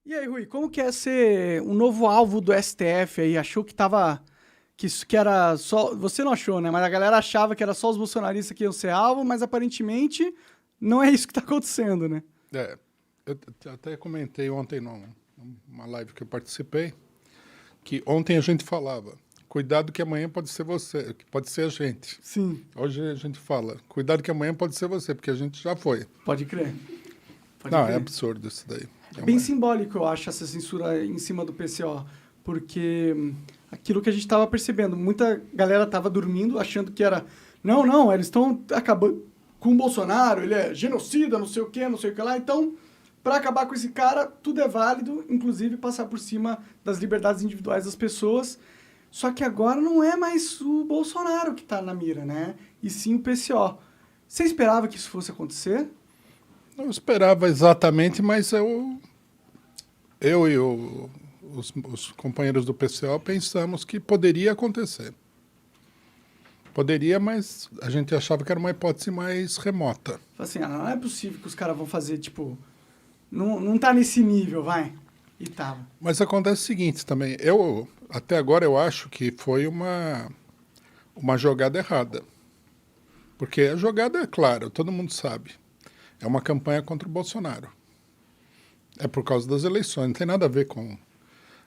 E aí, Rui, como que é ser um novo alvo do STF aí? Achou que tava. Que era só. Você não achou, né? Mas a galera achava que era só os bolsonaristas que iam ser alvo, mas aparentemente não é isso que tá acontecendo, né? É, eu até comentei ontem numa live que eu participei, que ontem a gente falava, cuidado que amanhã pode ser você, que pode ser a gente. Sim, Hoje a gente fala, cuidado que amanhã pode ser você, porque a gente já foi. pode crer. Pode Não, é crer. absurdo isso daí. É bem simbólico, eu acho, essa censura em cima do PCO, porque aquilo que a gente estava percebendo, muita galera estava dormindo achando que era, não, eles estão acabando com o Bolsonaro, ele é genocida, não sei o que lá, então, para acabar com esse cara, tudo é válido, inclusive passar por cima das liberdades individuais das pessoas, só que agora não é mais o Bolsonaro que está na mira, né? E sim o PCO. Você esperava que isso fosse acontecer? Não esperava exatamente, mas eu e os companheiros do PCO pensamos que poderia acontecer. Poderia, mas a gente achava que era uma hipótese mais remota. Assim, não é possível que os caras vão fazer, tipo, não tá nesse nível, vai. E tava. Mas acontece o seguinte também, até agora eu acho que foi uma jogada errada. Porque a jogada é clara, todo mundo sabe. É uma campanha contra o Bolsonaro. É por causa das eleições, não tem nada a ver com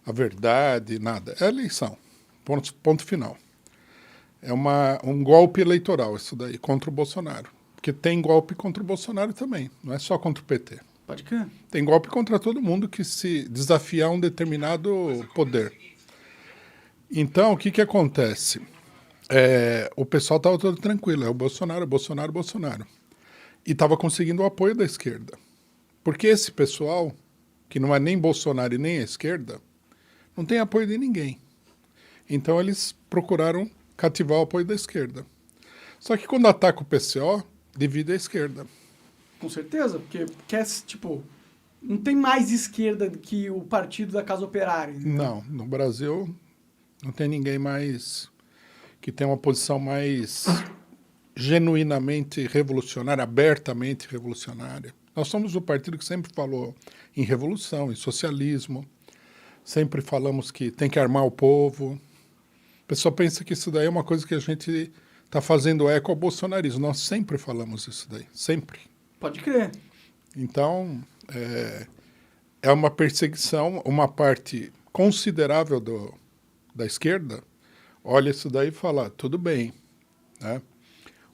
a verdade, nada. É eleição, ponto final. É um golpe eleitoral isso daí, contra o Bolsonaro. Porque tem golpe contra o Bolsonaro também, não é só contra o PT. Pode crer. Tem golpe contra todo mundo que se desafiar um determinado poder. Então, o que acontece? O pessoal estava todo tranquilo, é o Bolsonaro, Bolsonaro, Bolsonaro. E estava conseguindo o apoio da esquerda. Porque esse pessoal, que não é nem Bolsonaro e nem a esquerda, não tem apoio de ninguém. Então eles procuraram cativar o apoio da esquerda. Só que quando ataca o PCO, divide a esquerda. Com certeza, porque quer, tipo, não tem mais esquerda do que o partido da Casa Operária. Entendeu? Não, no Brasil não tem ninguém mais que tenha uma posição mais genuinamente revolucionária, abertamente revolucionária. Nós somos o partido que sempre falou em revolução, em socialismo, sempre falamos que tem que armar o povo. O pessoal pensa que isso daí é uma coisa que a gente está fazendo eco ao bolsonarismo. Nós sempre falamos isso daí, sempre. Pode crer. Então, é uma perseguição, uma parte considerável da esquerda olha isso daí e fala, tudo bem, né?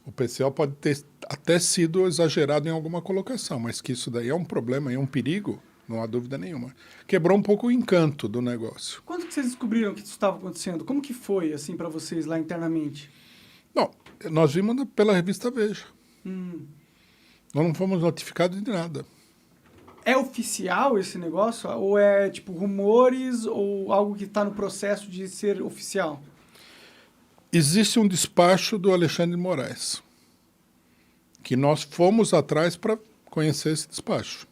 O PCO pode ter até sido exagerado em alguma colocação, mas que isso daí é um problema e um perigo, não há dúvida nenhuma. Quebrou um pouco o encanto do negócio. Quando que vocês descobriram que isso estava acontecendo? Como que foi, assim, para vocês lá internamente? Não, nós vimos pela revista Veja. Nós não fomos notificados de nada. É oficial esse negócio? Ou é, tipo, rumores ou algo que está no processo de ser oficial? Existe um despacho do Alexandre de Moraes, que nós fomos atrás para conhecer esse despacho.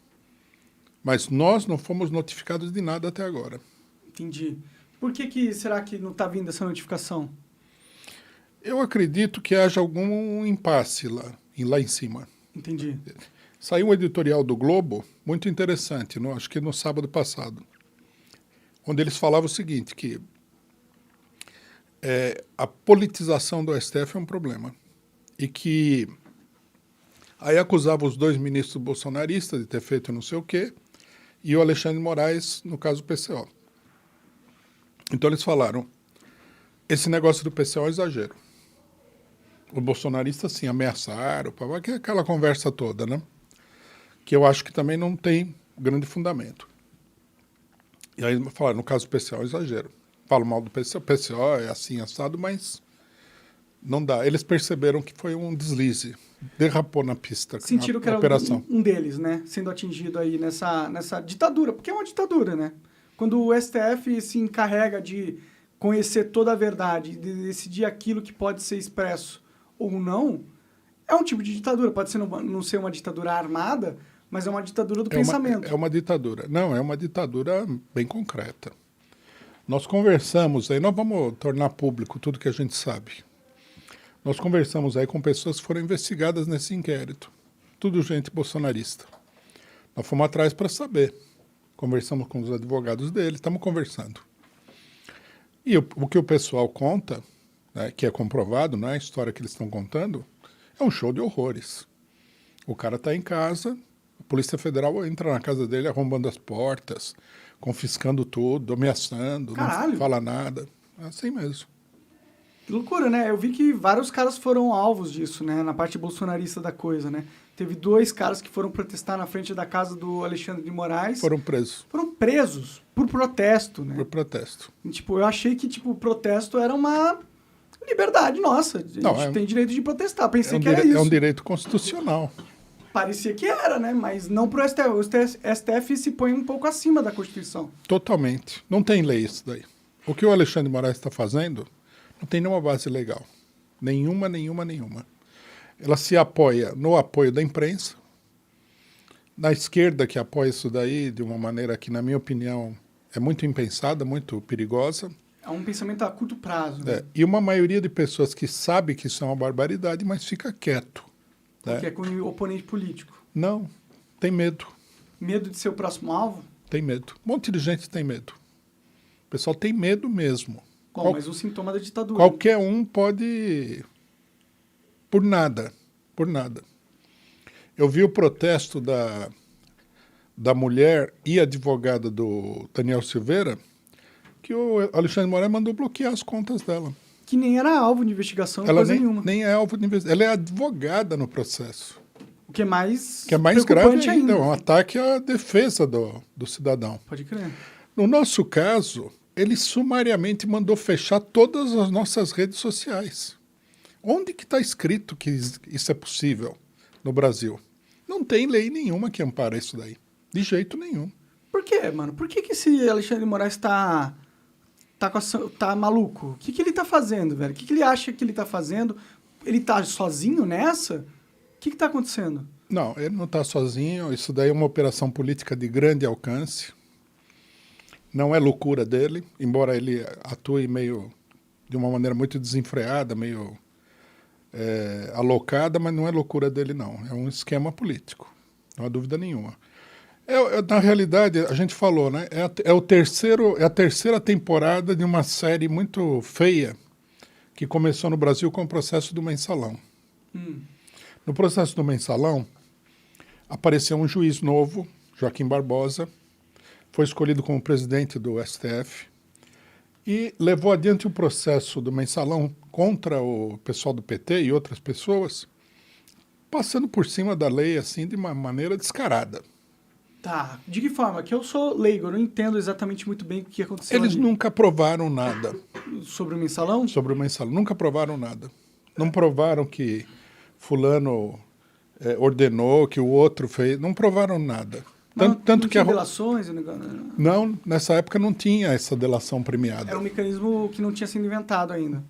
Mas nós não fomos notificados de nada até agora. Entendi. Por que será que não está vindo essa notificação? Eu acredito que haja algum impasse lá em cima. Entendi. Saiu um editorial do Globo muito interessante, acho que no sábado passado, onde eles falavam o seguinte, que a politização do STF é um problema. E que aí acusava os dois ministros bolsonaristas de ter feito não sei o quê, e o Alexandre de Moraes, no caso do PCO. Então eles falaram, esse negócio do PCO é um exagero. Os bolsonaristas, sim, ameaçaram, aquela conversa toda, né? Que eu acho que também não tem grande fundamento. E aí falaram, no caso do PCO é um exagero. Falo mal do PCO, o PCO é assim, assado, mas não dá. Eles perceberam que foi um deslize, derrapou na pista. Sentiram que era operação. um deles, né? Sendo atingido aí nessa ditadura, porque é uma ditadura, né? Quando o STF se encarrega de conhecer toda a verdade, de decidir aquilo que pode ser expresso ou não, é um tipo de ditadura. Pode ser não ser uma ditadura armada, mas é uma ditadura do pensamento. É uma ditadura. Não, é uma ditadura bem concreta. Nós conversamos aí, nós vamos tornar público tudo que a gente sabe. Nós conversamos aí com pessoas que foram investigadas nesse inquérito. Tudo gente bolsonarista. Nós fomos atrás para saber. conversamos com os advogados dele, estamos conversando. E o que o pessoal conta, né, que é comprovado, não é a história que eles estão contando, é um show de horrores. O cara está em casa, a Polícia Federal entra na casa dele arrombando as portas, confiscando tudo, ameaçando, Caralho. não fala nada. É assim mesmo. Que loucura, né? Eu vi que vários caras foram alvos disso, né? Na parte bolsonarista da coisa, né? Teve 2 caras que foram protestar na frente da casa do Alexandre de Moraes. Foram presos Foram presos por protesto, né? por protesto. E, tipo, eu achei que, tipo, o protesto era uma liberdade nossa. A gente tem direito de protestar. Pensei que era isso. É um direito constitucional. Parecia que era, né? Mas não pro STF. O STF se põe um pouco acima da Constituição. Totalmente. Não tem lei isso daí. O que o Alexandre de Moraes está fazendo não tem nenhuma base legal. Nenhuma. Ela se apoia no apoio da imprensa, na esquerda que apoia isso daí de uma maneira que, na minha opinião, é muito impensada, muito perigosa. É um pensamento a curto prazo. Né? E uma maioria de pessoas que sabe que isso é uma barbaridade, mas fica quieto. Porque é com o oponente político. Não, tem medo. Medo de ser o próximo alvo? Tem medo. Um monte de gente tem medo. O pessoal tem medo mesmo. Bom, mas um sintoma da ditadura. Qualquer um pode... Por nada. Eu vi o protesto da mulher e advogada do Daniel Silveira, que o Alexandre de Moraes mandou bloquear as contas dela. Que nem era alvo de investigação, Ela coisa nenhuma. nem é alvo de investigação. Ela é advogada no processo. O que é mais grave ainda. É um ataque à defesa do cidadão. Pode crer. No nosso caso, ele sumariamente mandou fechar todas as nossas redes sociais. Onde que está escrito que isso é possível no Brasil? Não tem lei nenhuma que ampara isso daí. De jeito nenhum. Por quê, mano? Por que esse Alexandre de Moraes tá maluco? O que ele tá fazendo, velho? O que ele acha que ele tá fazendo? Ele tá sozinho nessa? O que tá acontecendo? Não, ele não está sozinho. Isso daí é uma operação política de grande alcance. Não é loucura dele, embora ele atue meio de uma maneira muito desenfreada, meio alocada, mas não é loucura dele, não. É um esquema político, não há dúvida nenhuma. Na realidade, a gente falou, né? É a terceira temporada de uma série muito feia que começou no Brasil com o processo do Mensalão. No processo do Mensalão, apareceu um juiz novo, Joaquim Barbosa, foi escolhido como presidente do STF e levou adiante o processo do Mensalão contra o pessoal do PT e outras pessoas, passando por cima da lei assim de uma maneira descarada. Tá, de que forma? Que eu sou leigo, eu não entendo exatamente muito bem o que aconteceu. Eles ali. nunca provaram nada. Sobre o Mensalão? Sobre o Mensalão, nunca provaram nada. Não provaram que fulano ordenou, que o outro fez, não provaram nada. Tanto que delações? Não, nessa época não tinha essa delação premiada. Era um mecanismo que não tinha sido inventado ainda.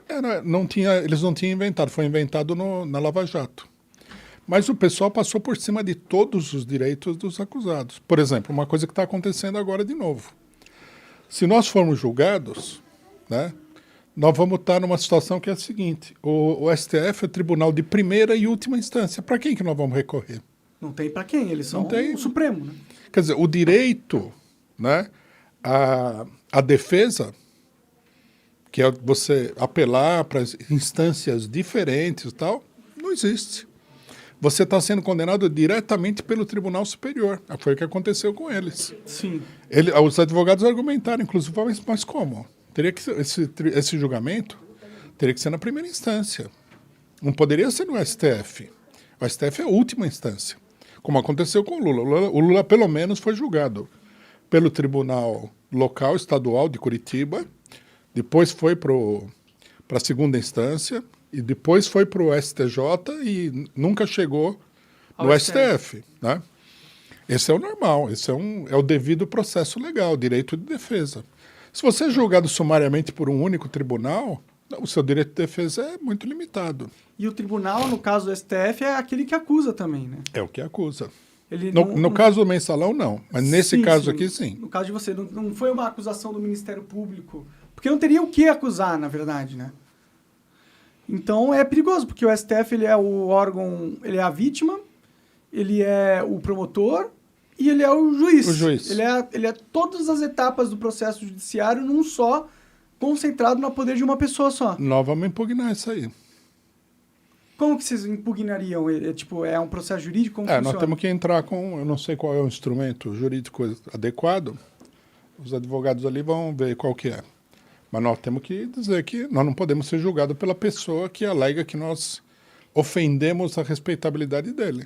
Eles não tinham inventado, foi inventado na Lava Jato. Mas o pessoal passou por cima de todos os direitos dos acusados. Por exemplo, uma coisa que está acontecendo agora de novo. Se nós formos julgados, né, nós vamos estar numa situação que é a seguinte: o STF é o tribunal de primeira e última instância. Para quem que nós vamos recorrer? Não tem para quem, eles são o Supremo. Né? Quer dizer, o direito, né, a defesa, que é você apelar para instâncias diferentes e tal, não existe. Você está sendo condenado diretamente pelo Tribunal Superior. Foi o que aconteceu com eles. Sim. Os advogados argumentaram, inclusive, mas como? Teria que ser, esse julgamento teria que ser na primeira instância. Não poderia ser no STF. O STF é a última instância, como aconteceu com o Lula. O Lula, pelo menos, foi julgado pelo Tribunal Local Estadual de Curitiba, depois foi para a segunda instância, e depois foi para o STJ e nunca chegou no STF. Né? Esse é o normal, esse é o devido processo legal, direito de defesa. Se você é julgado sumariamente por um único tribunal, o seu direito de defesa é muito limitado. E o tribunal, no caso do STF, é aquele que acusa também, né? É o que acusa. Ele no caso do Mensalão, não. Mas nesse caso aqui, sim. No caso de você, não foi uma acusação do Ministério Público. Porque não teria o que acusar, na verdade, né? Então é perigoso, porque o STF ele é o órgão, ele é a vítima, ele é o promotor e ele é o juiz. O juiz. Ele é todas as etapas do processo judiciário num só, concentrado no poder de uma pessoa só. Nós vamos impugnar isso aí. Como que vocês impugnariam ele? É um processo jurídico? Como funciona? Nós temos que entrar com, eu não sei qual é o instrumento jurídico adequado, os advogados ali vão ver qual que é. Mas nós temos que dizer que nós não podemos ser julgados pela pessoa que alega que nós ofendemos a respeitabilidade dele.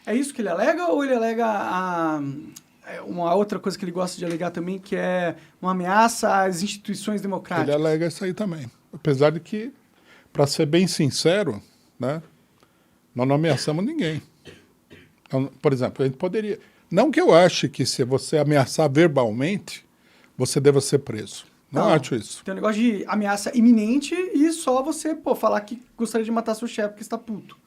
É isso que ele alega ou ele alega uma outra coisa que ele gosta de alegar também, que é uma ameaça às instituições democráticas? Ele alega isso aí também. Apesar de que, para ser bem sincero, né, nós não ameaçamos ninguém. Então, por exemplo, a gente poderia... Não que eu ache que se você ameaçar verbalmente, você deva ser preso. Não acho isso. Tem um negócio de ameaça iminente e só você, falar que gostaria de matar seu chefe porque está puto.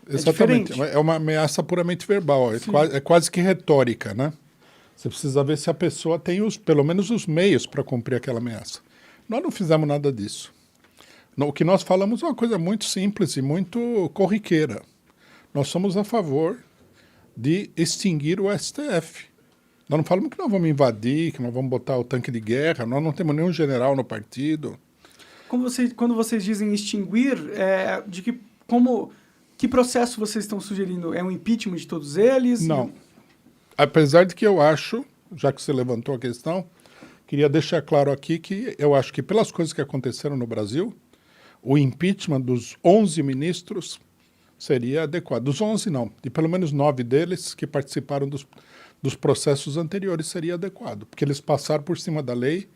Exatamente. É uma ameaça puramente verbal. É quase que retórica, né? Você precisa ver se a pessoa tem pelo menos os meios para cumprir aquela ameaça. Nós não fizemos nada disso. O que nós falamos é uma coisa muito simples e muito corriqueira. Nós somos a favor de extinguir o STF. Nós não falamos que nós vamos invadir, que nós vamos botar o tanque de guerra, nós não temos nenhum general no partido. Quando vocês dizem extinguir, que processo vocês estão sugerindo? É um impeachment de todos eles? Não. Apesar de que eu acho, já que você levantou a questão, queria deixar claro aqui que eu acho que pelas coisas que aconteceram no Brasil, o impeachment dos 11 ministros seria adequado. Dos 11 não, de pelo menos 9 deles que participaram dos processos anteriores seria adequado, porque eles passaram por cima da lei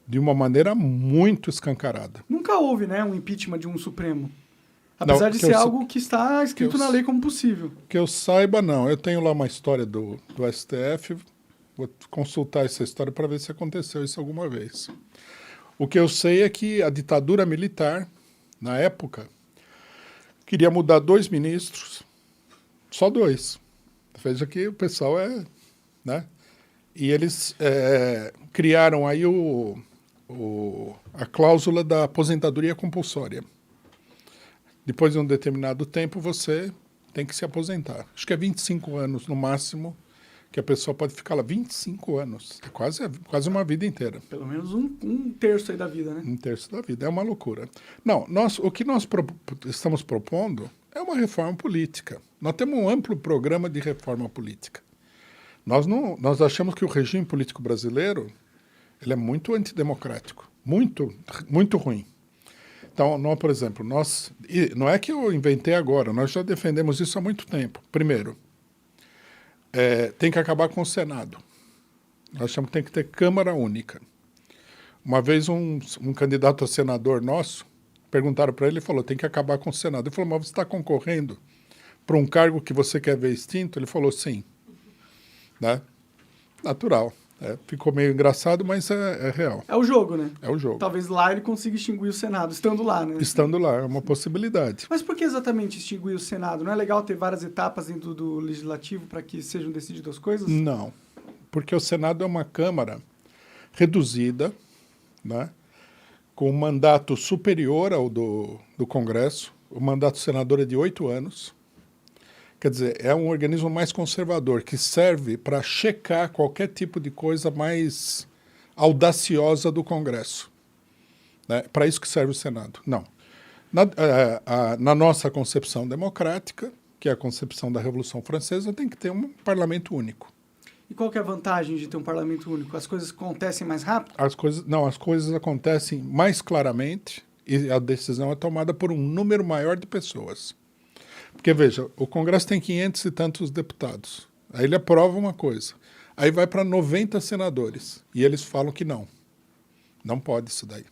de uma maneira muito escancarada. Nunca houve, né, um impeachment de um Supremo. Apesar de ser algo que está escrito na lei como possível. Que eu saiba, não. Eu tenho lá uma história do STF, vou consultar essa história para ver se aconteceu isso alguma vez. O que eu sei é que a ditadura militar, na época, queria mudar 2 ministros, só 2. Veja que o pessoal né? E eles criaram aí a cláusula da aposentadoria compulsória. Depois de um determinado tempo, você tem que se aposentar. Acho que é 25 anos no máximo que a pessoa pode ficar lá. 25 anos. É quase uma vida inteira. Pelo menos um terço aí da vida, né? Um terço da vida. É uma loucura. Não, o que nós estamos propondo é uma reforma política. Nós temos um amplo programa de reforma política. Nós achamos que o regime político brasileiro ele é muito antidemocrático. Muito, muito ruim. Então, por exemplo, não é que eu inventei agora, nós já defendemos isso há muito tempo. Primeiro, tem que acabar com o Senado. Nós achamos que tem que ter Câmara Única. Uma vez um candidato a senador nosso, perguntaram para ele e falou, tem que acabar com o Senado. Ele falou, mas você está concorrendo para um cargo que você quer ver extinto? Ele falou, sim. Né? Natural. Ficou meio engraçado, mas é real. É o jogo, né? É o jogo. Talvez lá ele consiga extinguir o Senado, estando lá, né? Estando lá, é uma possibilidade. Mas por que exatamente extinguir o Senado? Não é legal ter várias etapas dentro do Legislativo para que sejam decididas as coisas? Não, porque o Senado é uma Câmara reduzida, né, com um mandato superior ao do Congresso. O mandato do senador é de 8 anos. Quer dizer, é um organismo mais conservador, que serve para checar qualquer tipo de coisa mais audaciosa do Congresso. Né? Para isso que serve o Senado. Não. Na nossa concepção democrática, que é a concepção da Revolução Francesa, tem que ter um parlamento único. E qual que é a vantagem de ter um parlamento único? As coisas acontecem mais rápido? As coisas acontecem mais claramente e a decisão é tomada por um número maior de pessoas. Porque, veja, o Congresso tem 500 e tantos deputados. Aí ele aprova uma coisa. Aí vai para 90 senadores. E eles falam que não. Não pode isso daí.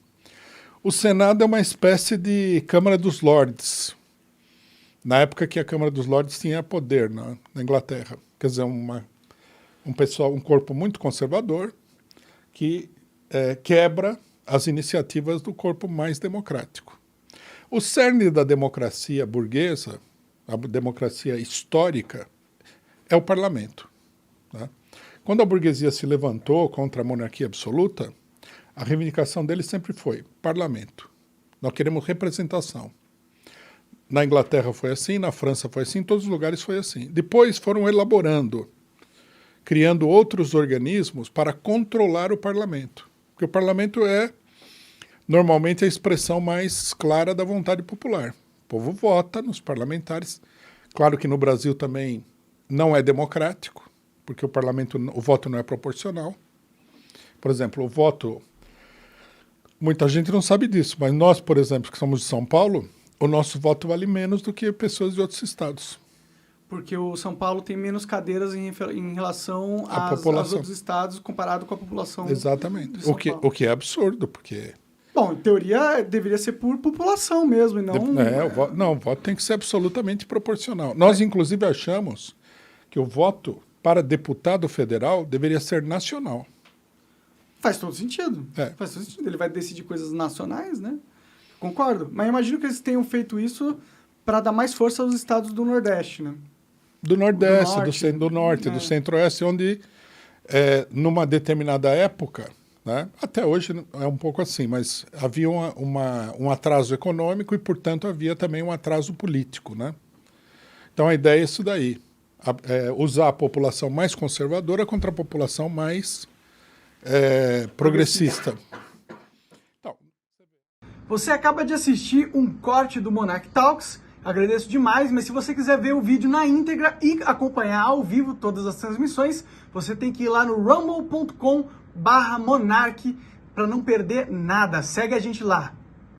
O Senado é uma espécie de Câmara dos Lordes. Na época que a Câmara dos Lordes tinha poder na Inglaterra. Quer dizer, um corpo muito conservador que quebra as iniciativas do corpo mais democrático. O cerne da democracia burguesa, a democracia histórica, é o parlamento. Né? Quando a burguesia se levantou contra a monarquia absoluta, a reivindicação deles sempre foi parlamento. Nós queremos representação. Na Inglaterra foi assim, na França foi assim, em todos os lugares foi assim. Depois foram elaborando criando outros organismos para controlar o parlamento. Porque o parlamento é, normalmente, a expressão mais clara da vontade popular. O povo vota nos parlamentares. Claro que no Brasil também não é democrático, porque o voto não é proporcional. Por exemplo, o voto... Muita gente não sabe disso, mas nós, por exemplo, que somos de São Paulo, o nosso voto vale menos do que pessoas de outros estados. Porque o São Paulo tem menos cadeiras em relação aos outros estados comparado com a população. Exatamente. O que é absurdo, porque... Bom, em teoria, deveria ser por população mesmo, e não... o voto tem que ser absolutamente proporcional. Nós, inclusive, achamos que o voto para deputado federal deveria ser nacional. Faz todo sentido. Faz todo sentido. Ele vai decidir coisas nacionais, né? Concordo. Mas imagino que eles tenham feito isso para dar mais força aos estados do Nordeste, né? Do Nordeste, do Norte, do Centro-Oeste, onde, numa determinada época, né, até hoje é um pouco assim, mas havia um atraso econômico e, portanto, havia também um atraso político, né? Então, a ideia é isso daí, usar a população mais conservadora contra a população mais progressista. Então, você acaba de assistir um corte do Monarch Talks. Agradeço demais, mas se você quiser ver o vídeo na íntegra e acompanhar ao vivo todas as transmissões, você tem que ir lá no rumble.com/monarch para não perder nada. Segue a gente lá.